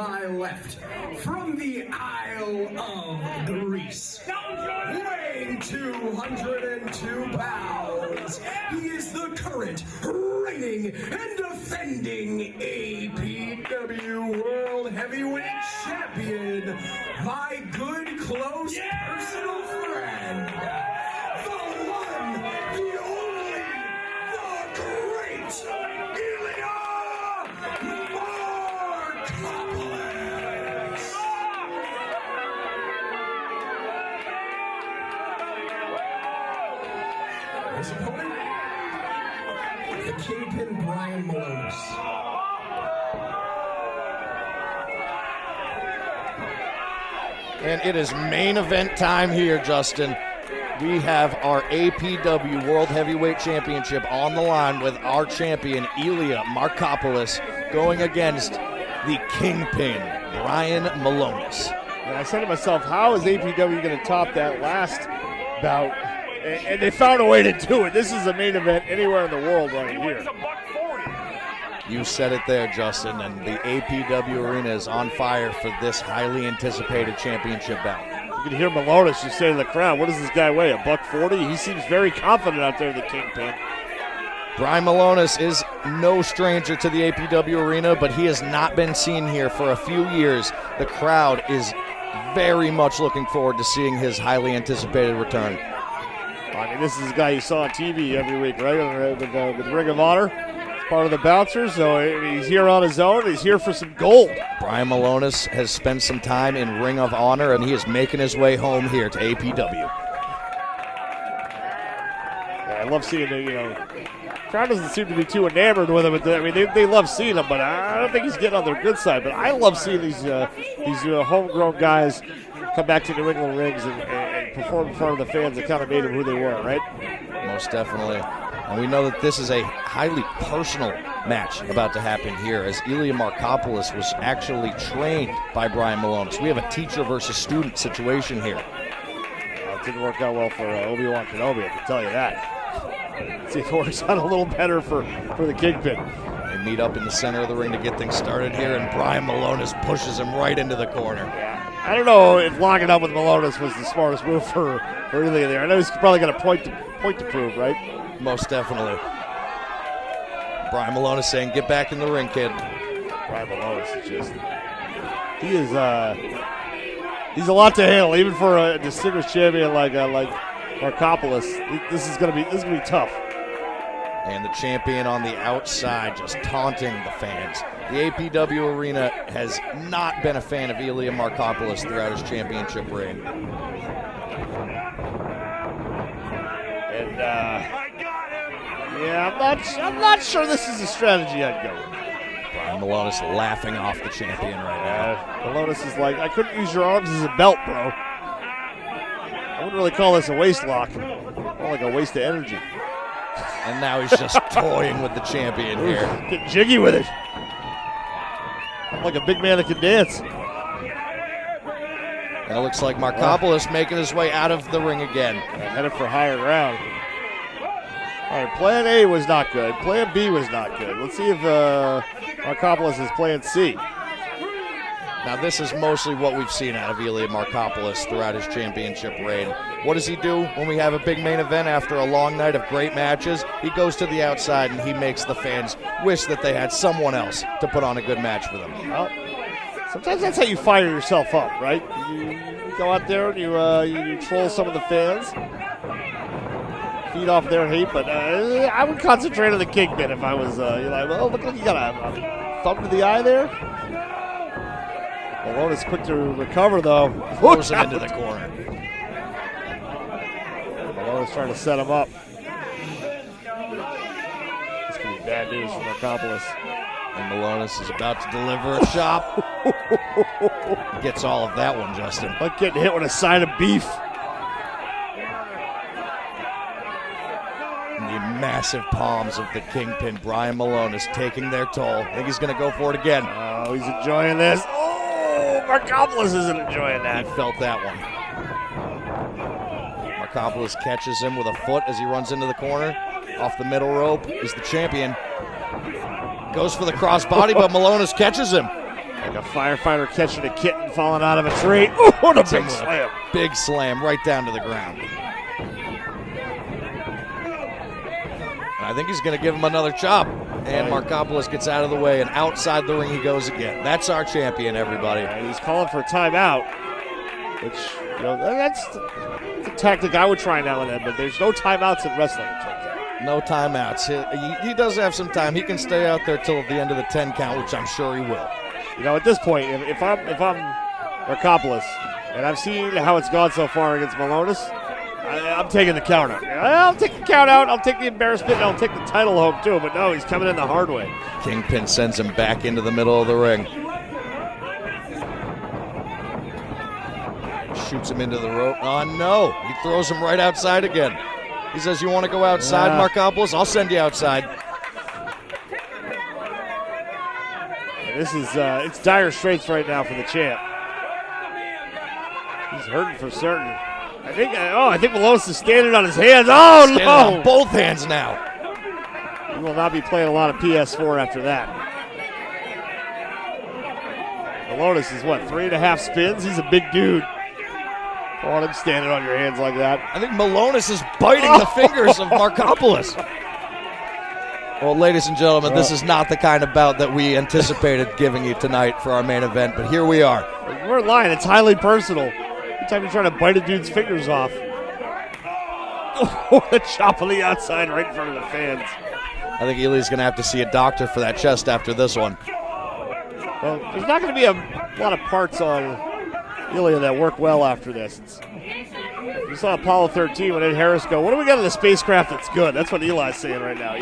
my left, from the Isle of Greece, weighing 202 pounds, he is the current, reigning, and defending APW World Heavyweight Champion, my good, close, personal friend, the one, the only, the great Elias Markopoulos. His opponent, the Kingpin Milonas. And it is main event time here, Justin. We have our APW World Heavyweight Championship on the line with our champion, Elias Markopoulos, going against the Kingpin, Milonas. And I said to myself, how is APW going to top that last bout? And they found a way to do it. This is a main event anywhere in the world right here. You said it there, Justin, and the APW arena is on fire for this highly anticipated championship bout. You can hear Milonas just say to the crowd, what does this guy weigh, $140? He seems very confident out there in the Kingpin. Milonas is no stranger to the APW arena, but he has not been seen here for a few years. The crowd is very much looking forward to seeing his highly anticipated return. I mean, this is a guy you saw on TV every week, right, with Ring of Honor. Part of the bouncers, so he's here on his own. He's here for some gold. Milonas has spent some time in Ring of Honor, and he is making his way home here to APW. Yeah, I love seeing the crowd doesn't seem to be too enamored with him. I mean, they love seeing him, but I don't think he's getting on their good side. But I love seeing these homegrown guys come back to New England rings and perform in front of the fans that kind of made them who they were, right? Most definitely. And we know that this is a highly personal match about to happen here, as Elias Markopoulos was actually trained by Milonas. We have a teacher versus student situation here. It didn't work out well for Obi-Wan Kenobi, I can tell you that. Let's see if it works out a little better for the Kingpin. They meet up in the center of the ring to get things started here, and Milonas pushes him right into the corner. Yeah. I don't know if locking up with Milonas was the smartest move for Elias there. I know he's probably got a point to prove, right? Most definitely. Milonas saying, get back in the ring, kid. Milonas is just, he's a lot to handle, even for a distinguished champion like Markopoulos. This is gonna be tough. And the champion on the outside just taunting the fans. The APW arena has not been a fan of Elias Markopoulos throughout his championship reign. And I'm not sure this is a strategy I'd go with. Milonas laughing off the champion right now. Milonas is like, I couldn't use your arms as a belt, bro. I wouldn't really call this a waist lock. More like a waste of energy. And now he's just toying with the champion here. Getting jiggy with it. I'm like a big man that can dance. And it looks like Markopoulos making his way out of the ring again. Headed for higher ground. All right, plan A was not good. Plan B was not good. Let's see if Markopoulos is plan C. Now, this is mostly what we've seen out of Elias Markopoulos throughout his championship reign. What does he do when we have a big main event after a long night of great matches? He goes to the outside and he makes the fans wish that they had someone else to put on a good match for them. Well, sometimes that's how you fire yourself up, right? You go out there and you troll some of the fans, feed off their hate, but I would concentrate on the Kingpin if I was, well, look, you got a thumb to the eye there. Milonas quick to recover, though. Throws him into the corner. Milonas trying to set him up. This could be bad news for Markopoulos. And Milonas is about to deliver a chop. Gets all of that one, Justin. Like getting hit with a side of beef. The massive palms of the Kingpin, Milonas, taking their toll. I think he's going to go for it again. Oh, he's enjoying this. Oh, Markopoulos isn't enjoying that. He felt that one. Markopoulos catches him with a foot as he runs into the corner. Off the middle rope is the champion. Goes for the crossbody, but Milonas catches him. Like a firefighter catching a kitten falling out of a tree. Oh, what a big slam. Big slam right down to the ground. I think he's going to give him another chop. And Markopoulos gets out of the way, and outside the ring he goes again. That's our champion, everybody. And he's calling for a timeout, which, that's a tactic I would try now and then, but there's no timeouts in wrestling. No timeouts. He does have some time. He can stay out there till the end of the 10 count, which I'm sure he will. At this point, if I'm Markopoulos, and I've seen how it's gone so far against Milonas, I'm taking the count out. I'll take the count out. I'll take the embarrassment, and I'll take the title home too. But no, he's coming in the hard way. Kingpin sends him back into the middle of the ring. Shoots him into the rope. Oh, no. He throws him right outside again. He says, you want to go outside, Markopoulos? I'll send you outside. This is it's dire straits right now for the champ. He's hurting for certain. I think Milonas is standing on his hands. Oh, standing no! on both hands now. He will not be playing a lot of PS4 after that. Milonas is 3.5 spins? He's a big dude. I want him standing on your hands like that. I think Milonas is biting the fingers of Markopoulos. Well, ladies and gentlemen, this is not the kind of bout that we anticipated giving you tonight for our main event, but here we are. We're lying. It's highly personal. Every time you're trying to bite a dude's fingers off. Oh, the chop on the outside right in front of the fans. I think Eli's going to have to see a doctor for that chest after this one. Well, there's not going to be a lot of parts on Elias that work well after this. You saw Apollo 13 when Ed Harris go, what do we got in the spacecraft that's good? That's what Eli's saying right now.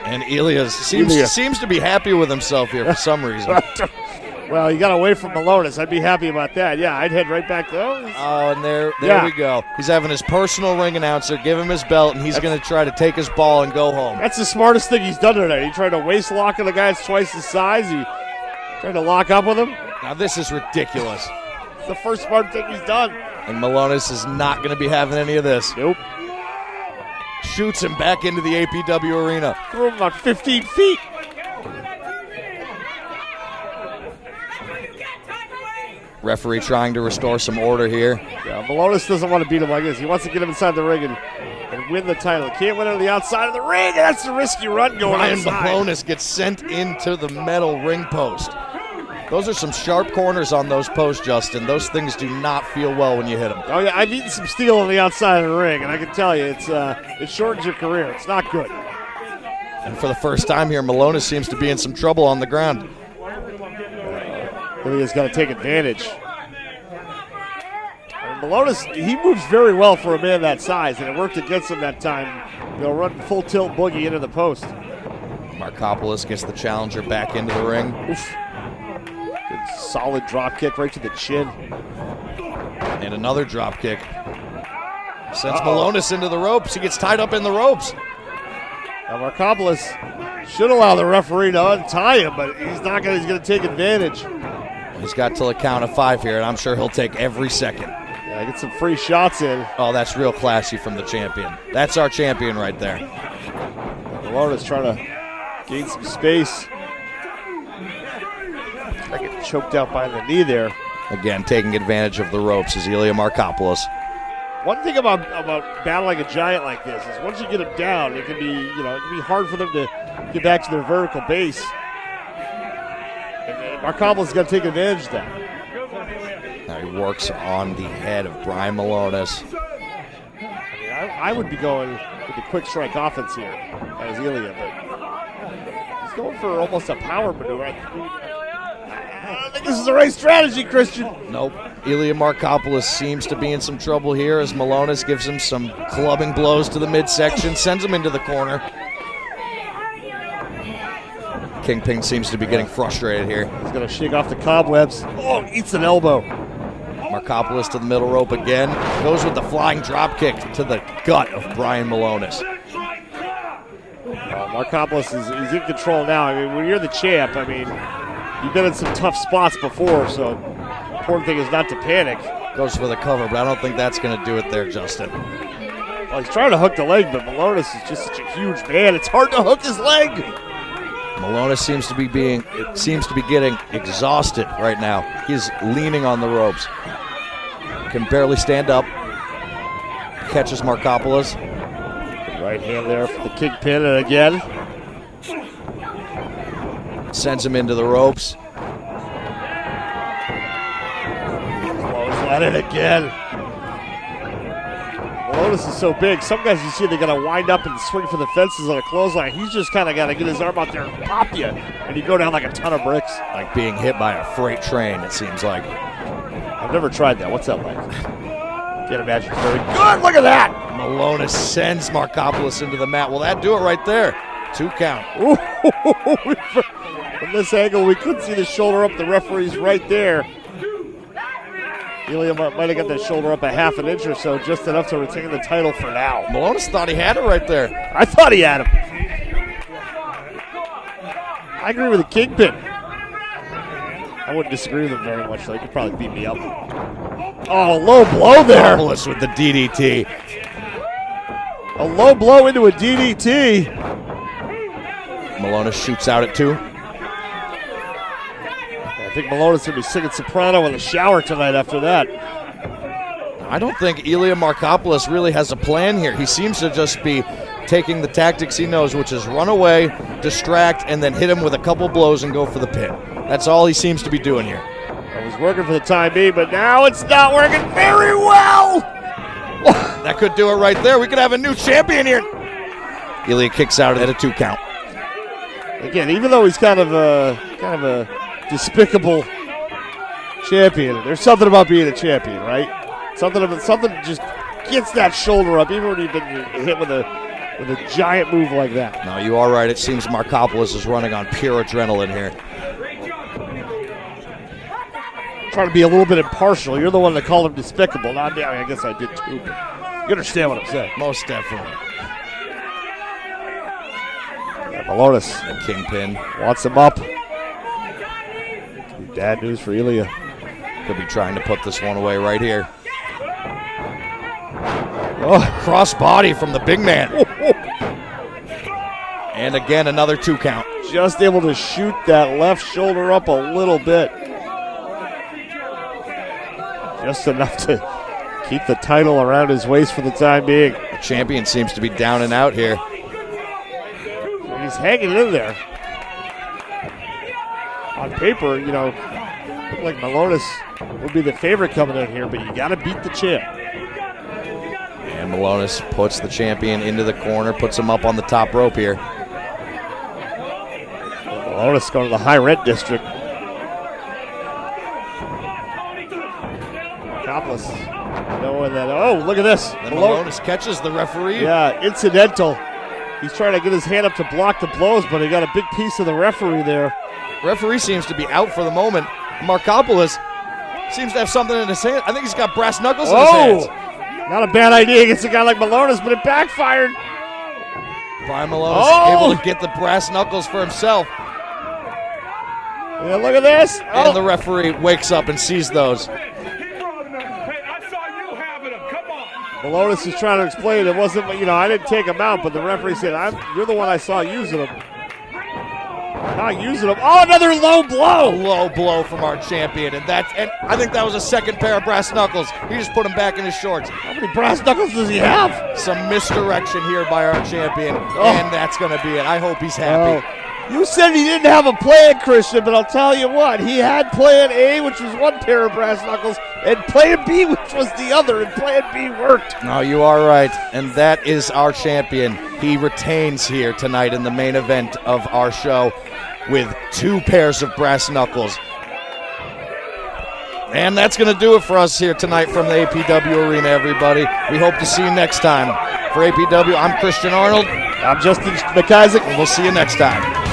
And Elias seems to be happy with himself here for some reason. Well, he got away from Milonas. I'd be happy about that. Yeah, I'd head right back to those. Oh, and there we go. He's having his personal ring announcer give him his belt, and he's going to try to take his ball and go home. That's the smartest thing he's done tonight. He tried to waist lock on the guy that's twice his size. He tried to lock up with him. Now, this is ridiculous. It's the first smart thing he's done. And Milonas is not going to be having any of this. Nope. Shoots him back into the APW arena. Threw him about 15 feet. Referee trying to restore some order here. Yeah, Milonas doesn't want to beat him like this. He wants to get him inside the ring and win the title. He can't win it on the outside of the ring. That's a risky run going outside. Milonas gets sent into the metal ring post. Those are some sharp corners on those posts, Justin. Those things do not feel well when you hit them. Oh, yeah, I've eaten some steel on the outside of the ring, and I can tell you, it shortens your career. It's not good. And for the first time here, Milonas seems to be in some trouble on the ground. Elias got to take advantage. And Milonas, he moves very well for a man that size, and it worked against him that time. Run full tilt boogie into the post. Markopoulos gets the challenger back into the ring. Oof. Good solid drop kick right to the chin. And another drop kick. Sends Milonas into the ropes. He gets tied up in the ropes. Now Markopoulos should allow the referee to untie him, but he's not going to. He's going to take advantage. He's got till a count of 5 here, and I'm sure he'll take every second. Yeah, get some free shots in. Oh, that's real classy from the champion. That's our champion right there. Milonas trying to gain some space. I get choked out by the knee there. Again, taking advantage of the ropes is Elias Markopoulos. One thing about battling a giant like this is once you get him down, it can be hard for them to get back to their vertical base. And Markopoulos got to take advantage of that. Now he works on the head of Brian Milonas. I would be going with the quick strike offense here as Elias, but he's going for almost a power maneuver. I don't think this is the right strategy, Christian. Nope. Elias Markopoulos seems to be in some trouble here as Milonas gives him some clubbing blows to the midsection, sends him into the corner. Kingpin seems to be getting frustrated here. He's going to shake off the cobwebs. Oh, eats an elbow. Markopoulos to the middle rope again. Goes with the flying drop kick to the gut of Brian Milonas. Markopoulos is in control now. I mean, when you're the champ, you've been in some tough spots before, so the important thing is not to panic. Goes for the cover, but I don't think that's going to do it there, Justin. Well, he's trying to hook the leg, but Milonas is just such a huge man. It's hard to hook his leg. Milonas seems to be getting exhausted right now. He's leaning on the ropes. Can barely stand up. Catches Markopoulos. Right hand there for the Kingpin, and again. Sends him into the ropes. Close at it again. Milonas is so big. Some guys you see they gotta wind up and swing for the fences on a clothesline. He's just kind of got to get his arm out there and pop you, and you go down like a ton of bricks. Like being hit by a freight train, it seems like. I've never tried that. What's that like? Can't imagine. It's very good. Look at that. Milonas sends Markopoulos into the mat. Will that do it right there? 2 count. Ooh. From this angle, we could see the shoulder up. The referee's right there. Elias might have got that shoulder up a half an inch or so, just enough to retain the title for now. Milonas thought he had it right there. I thought he had him. I agree with the Kingpin. I wouldn't disagree with him very much, though. He could probably beat me up. Oh, low blow there. Markopoulos with the DDT. A low blow into a DDT. Milonas shoots out at 2. I think Milonas going to be singing soprano in the shower tonight after that. I don't think Elias Markopoulos really has a plan here. He seems to just be taking the tactics he knows, which is run away, distract, and then hit him with a couple blows and go for the pin. That's all he seems to be doing here. It was working for the time being, but now it's not working very well. That could do it right there. We could have a new champion here. Elias kicks out at a 2 count. Again, even though he's kind of a despicable champion, there's something about being a champion, right? Something just gets that shoulder up, even when you've been hit with a giant move like that. No, you are right. It seems Markopoulos is running on pure adrenaline here. Trying to be a little bit impartial. You're the one that called him despicable. Not me. I guess I did too. But you understand what I'm saying. Most definitely. Milonas. The Kingpin Wants him up. Could be bad news for Elias. could be trying to put this one away right here. Oh, cross body from the big man. And again, another 2 count. Just able to shoot that left shoulder up a little bit. Just enough to keep the title around his waist for the time being. The champion seems to be down and out here. He's hanging in there. On paper, look like Milonas would be the favorite coming in here, but you got to beat the champ. And Milonas puts the champion into the corner, puts him up on the top rope here. Milonas going to the high rent district. Markopoulos knowing that. Oh, look at this. And Milonas catches the referee. Yeah, incidental. He's trying to get his hand up to block the blows, but he got a big piece of the referee there. Referee seems to be out for the moment. Markopoulos seems to have something in his hand. I think he's got brass knuckles in his hands. Not a bad idea against a guy like Milonas, but it backfired. Brian Milonas able to get the brass knuckles for himself. Yeah, look at this. And the referee wakes up and sees those. Milonas is trying to explain it wasn't, I didn't take him out, but the referee said, you're the one I saw using him. Not using him. Oh, another low blow. A low blow from our champion, and I think that was a second pair of brass knuckles. He just put him back in his shorts. How many brass knuckles does he have? Some misdirection here by our champion, and that's going to be it. I hope he's happy. You said he didn't have a plan, Christian, but I'll tell you what. He had plan A, which was one pair of brass knuckles, and plan B, which was the other, and plan B worked. No, you are right, and that is our champion. He retains here tonight in the main event of our show with 2 pairs of brass knuckles. And that's going to do it for us here tonight from the APW Arena, everybody. We hope to see you next time. For APW, I'm Christian Arnold. I'm Justin McIsaac. And we'll see you next time.